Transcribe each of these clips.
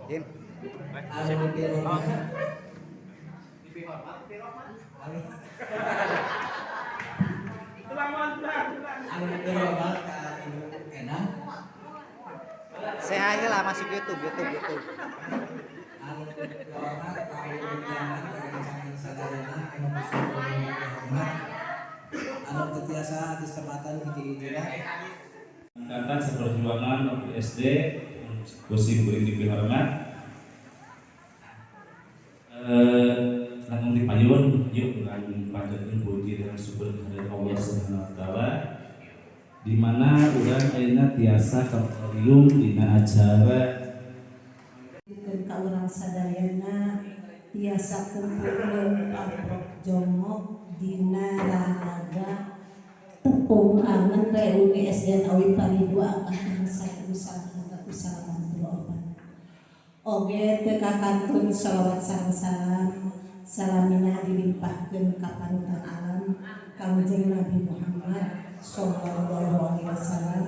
Im. Anu dipirormat. Anu dipirormat ka Ibu Enang. Saya aja lah masuk YouTube. Anu dipirormat ka Ibu Enang rencana sadayana anu kusukul dihormat. Anu tetiasa disempatan hiji-hijina. Angkatan Seperjuangan waktu SD, kursi kuring dihormat. Langsung dipayun, yuk dengan panjatkan puji dan syukur kepada Allah Subhanahu Wa Taala. Di mana urang ayeuna tiasa kaparium dina acara ka urang sadayana tiasa kumpul amprok jongok dina raraga tepung kangen ke UGSD Awi Paridua angkatan 1 Oge teu kakantun shalawat sareng salam salamina dilimpahkeun ka panutan alam Kangjeng Nabi Muhammad sallallahu alaihi wasallam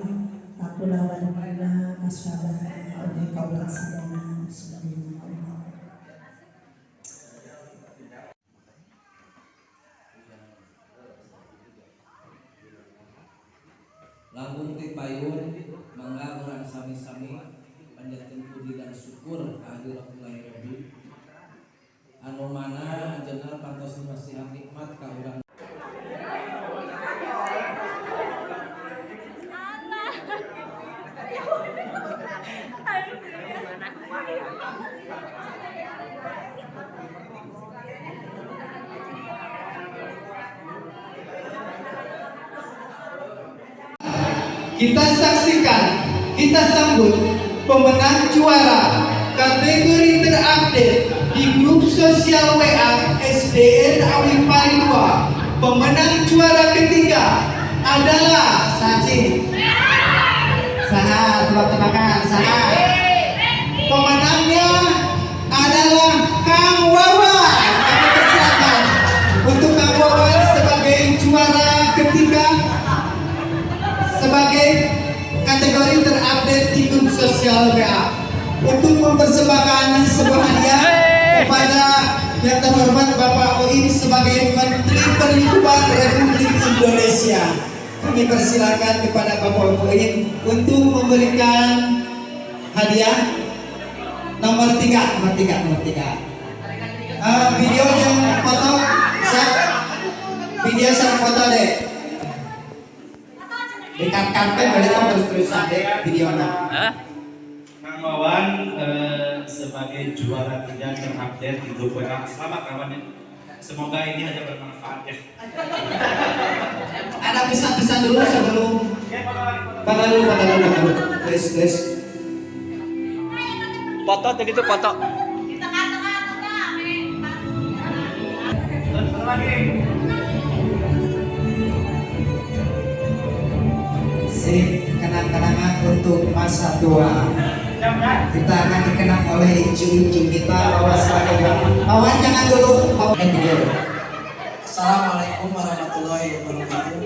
kakulawan dina kasahabat oge kaulah sadaya subhanallah. Langkung ti payun mangga urang sami-sami panjatkeun puji dan syukur kehadiratullah Rabbi anu mana anjeunna pantos nasihat nikmat ka urang. Kita saksikan, kita sambut pemenang juara kategori terupdate di grup sosial WA SDN Awi Paridua. Pemenang juara ketiga adalah Saci. Sahat, tebak-tebakan, sahat. Pemenangnya adalah Kang Wawan. Kami persilakan untuk Kang Wawan sebagai juara ketiga sebagai kategori terupdate di grup sosial WA untuk mempersembahkan sebuah hadiah kepada yang terhormat Bapak Oim sebagai Menteri Perhubungan Republik Indonesia. Kami persilakan kepada Bapak Oim untuk memberikan hadiah nomor 3. Video yang foto, video saya foto deh. Dekat-dekat boleh terus-terusan deh videonya. Kang Wawan sebagai juara 3 terupdate di grup WA. Selamat kawan. Semoga ini hanya bermanfaat ya. Ada pesan-pesan dulu sebelum pada dulu. Tes. Foto gitu foto. Sip, kenang-kenangan untuk masa tua. Kita akan dikenang oleh icu-icu kita bahwa sebagai Wawan jangan dulu video. Assalamualaikum warahmatullahi wabarakatuh.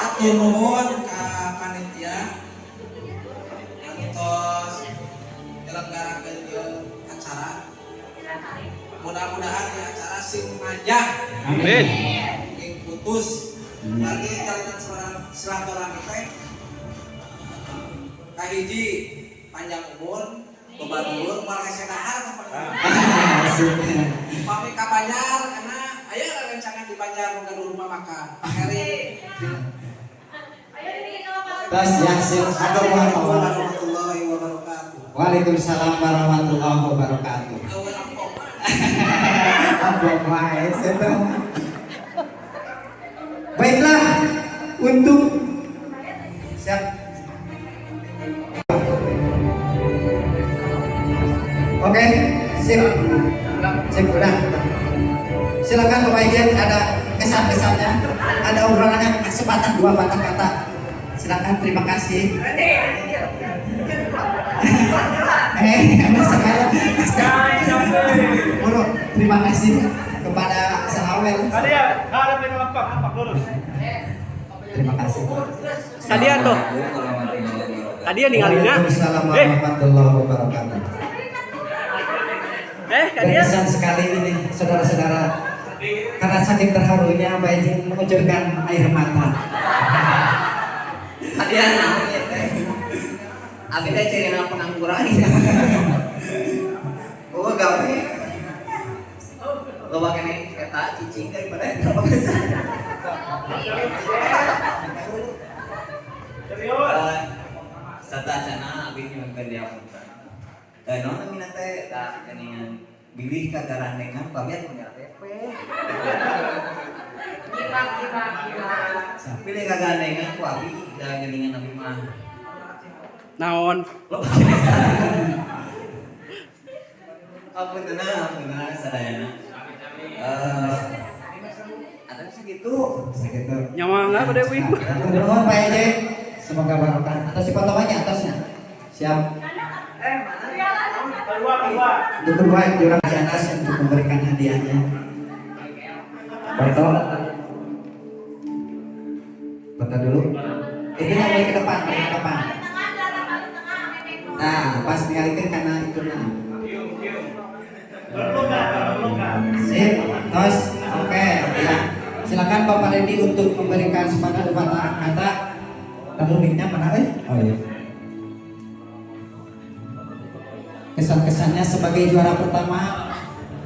Atur nuhun ka panitia antos nyelenggarakeun acara. Mudah-mudahan di acara sing panjang. Amin. Sing putus. Lagi jalinan silaturahmi teh kahiji panjang umur, loba dulur, moal hese dahar pami ka Banjar karena aya rencana di Banjar mun gaduh rumah makan. Heri. Tas Yasin Assalamualaikum warahmatullahi wabarakatuh. Waalaikumsalam warahmatullahi wabarakatuh. Ampun wae setan. Baiklah, untuk siap. Oke, sip udah. Silakan Bapak Ijen, ada kesan-kesannya, ada obrolannya, sepatah dua patah kata. Silakan, terima kasih. Terima kasih kepada Sahawel. Terima kasih. Kalian tuh. Warahmatullahi wabarakatuh. Tadi ya ningalina. Waalaikumsalam warahmatullahi wabarakatuh. Kalian. Berkesan sekali ini saudara-saudara. Karena saking terharunya Mbak Ijin mengucurkan air mata. Hadiah namanya teh. Abi teh cerita pengangguran. Oh gawe. Lo kene eta cicing daripada eta. Sata cana abi nyumpkeun dia punten. Non mina teh da keningan bilih kagarandengan pamiat punya PP. Pilih kagarandengan ku abi da geningan abi mah. Naon? Apunten sadayana. Ada segitu. Nyawa enggak pada wih. Nuhun Pak Ijin. Semoga barokah. Atas si potongannya atasnya. Siap. Kedua jurang di atas untuk memberikan hadiahnya. Foto. Foto dulu. Itu yang balik ke depan, Nah, pas ngalikin karena itu nah. Sip, tos, oke, ya. Silakan Bapak Redi untuk memberikan sepatah kata. Lalu mic-nya mana? Oh iya. Kesan-kesannya sebagai juara pertama.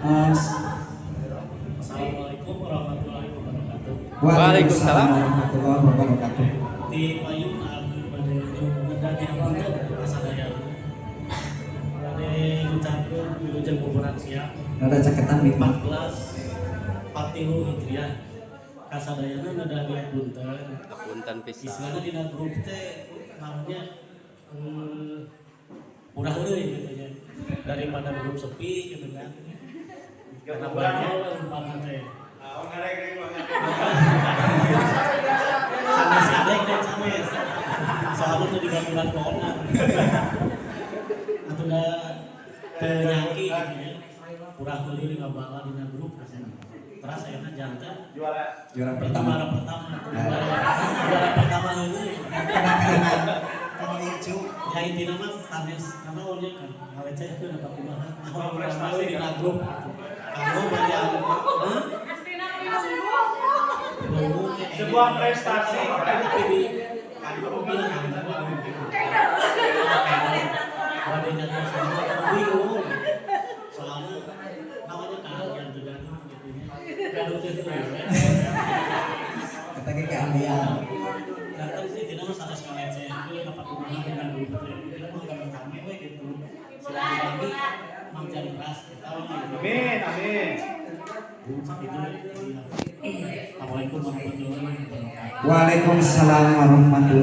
Assalamualaikum warahmatullahi wabarakatuh. Waalaikumsalam warahmatullahi wabarakatuh. Di payung abdi pada ujung ngedadi apunten kasadaya. Ade ngucapkeun wilujeng buburan siap. Ada caketan mic 14 Patihu Hijriah. Kasadayana ngedadi apunten. Apunten pisan. Istilahnya dina grup teh namanya murah euy gitu ya. Daripada grup sepi gitu kan. Karena banyak umpama teh. Sanes adek dan sanes. Soalnya tuh 3 bulan corona. Atau udah ternyaki gitu ya. Kurang euy di ngabala dina grup rasanya. Terus ayeuna jantan Juara juara pertama. pertama ini Kalau hijau. ya intinya mah sanes karena orangnya kan ngawece itu dapat kumaha nah prestasi di grup kamu banyak Sebuah prestasi. tapi di kamu bilang ada jadwal semua bingung soalnya namanya keahlian juga gitu ya gaduh itu Kata keahlian. datang sih tidak masalah sekali saya itu dapat kumaha dengan grup itu mah gampang we gitu silakan lagi mangjan keras tahu nggak Amin. Assalamualaikum warahmatullahi wabarakatuh. Waalaikumsalam warahmatullahi